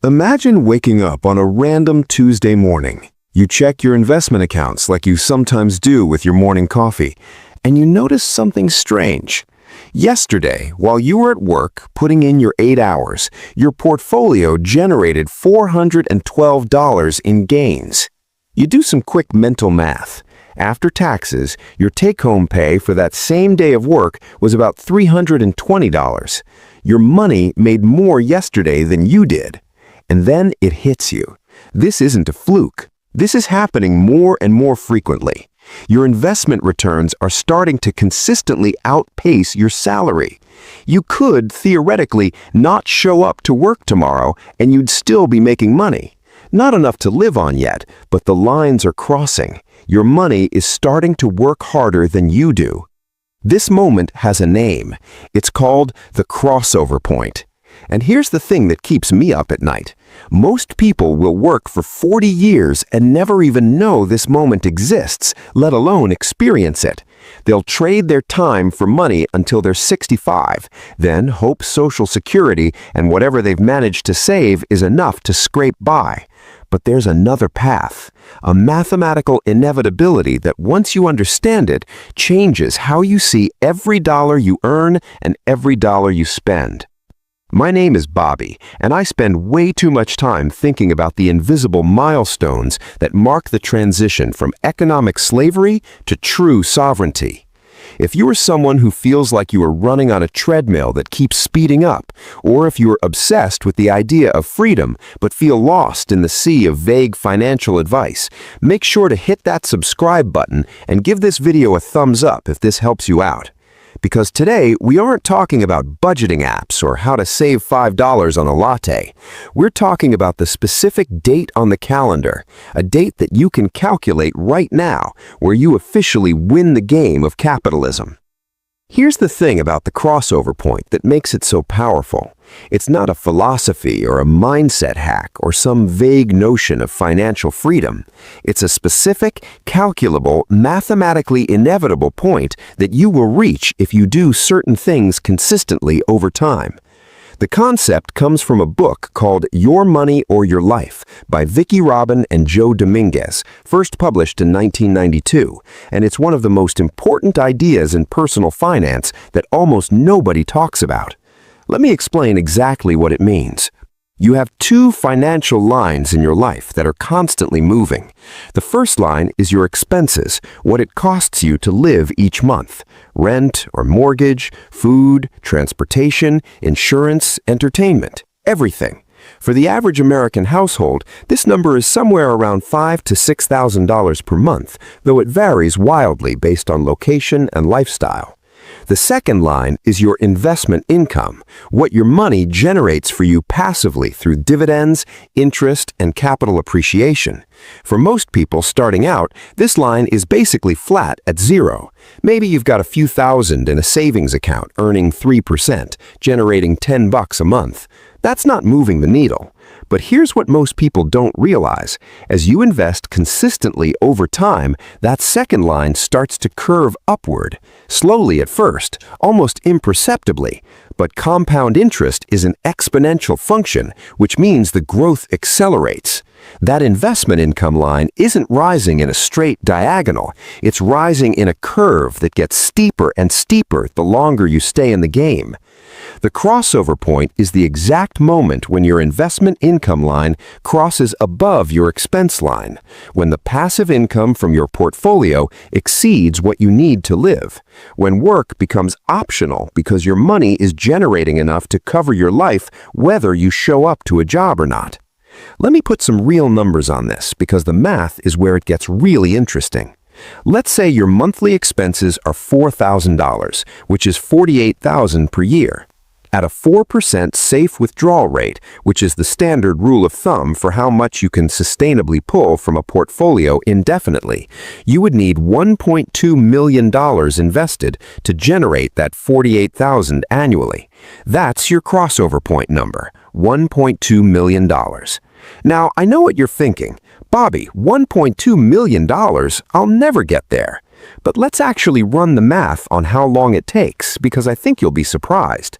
Imagine waking up on a random Tuesday morning. You check your investment accounts like you sometimes do with your morning coffee, and you notice something strange. Yesterday, while you were at work putting in your 8 hours, your portfolio generated $412 in gains. You do some quick mental math. After taxes, your take-home pay for that same day of work was about $320. Your money made more yesterday than you did. And then it hits you. This isn't a fluke. This is happening more and more frequently. Your investment returns are starting to consistently outpace your salary. You could, theoretically, not show up to work tomorrow and you'd still be making money. Not enough to live on yet, but the lines are crossing. Your money is starting to work harder than you do. This moment has a name. It's called the crossover point. And here's the thing that keeps me up at night. Most people will work for 40 years and never even know this moment exists, let alone experience it. They'll trade their time for money until they're 65, then hope Social Security and whatever they've managed to save is enough to scrape by. But there's another path, a mathematical inevitability that once you understand it, changes how you see every dollar you earn and every dollar you spend. My name is Bobby, and I spend way too much time thinking about the invisible milestones that mark the transition from economic slavery to true sovereignty. If you are someone who feels like you are running on a treadmill that keeps speeding up, or if you are obsessed with the idea of freedom but feel lost in the sea of vague financial advice, make sure to hit that subscribe button and give this video a thumbs up if this helps you out. Because today, we aren't talking about budgeting apps or how to save $5 on a latte. We're talking about the specific date on the calendar, a date that you can calculate right now, where you officially win the game of capitalism. Here's the thing about the crossover point that makes it so powerful. It's not a philosophy or a mindset hack or some vague notion of financial freedom. It's a specific, calculable, mathematically inevitable point that you will reach if you do certain things consistently over time. The concept comes from a book called Your Money or Your Life by Vicki Robin and Joe Dominguez, first published in 1992, and it's one of the most important ideas in personal finance that almost nobody talks about. Let me explain exactly what it means. You have two financial lines in your life that are constantly moving. The first line is your expenses, what it costs you to live each month. Rent or mortgage, food, transportation, insurance, entertainment, everything. For the average American household, this number is somewhere around $5,000 to $6,000 per month, though it varies wildly based on location and lifestyle. The second line is your investment income, what your money generates for you passively through dividends, interest, and capital appreciation. For most people starting out, this line is basically flat at zero. Maybe you've got a few thousand in a savings account earning 3%, generating $10 a month. That's not moving the needle. But here's what most people don't realize. As you invest consistently over time, that second line starts to curve upward, slowly at first, almost imperceptibly. But compound interest is an exponential function, which means the growth accelerates. That investment income line isn't rising in a straight diagonal. It's rising in a curve that gets steeper and steeper the longer you stay in the game. The crossover point is the exact moment when your investment income line crosses above your expense line, when the passive income from your portfolio exceeds what you need to live, when work becomes optional because your money is generating enough to cover your life whether you show up to a job or not. Let me put some real numbers on this because the math is where it gets really interesting. Let's say your monthly expenses are $4,000, which is $48,000 per year. At a 4% safe withdrawal rate, which is the standard rule of thumb for how much you can sustainably pull from a portfolio indefinitely, you would need $1.2 million invested to generate that $48,000 annually. That's your crossover point number, $1.2 million. Now, I know what you're thinking. Bobby, $1.2 million? I'll never get there. But let's actually run the math on how long it takes, because I think you'll be surprised.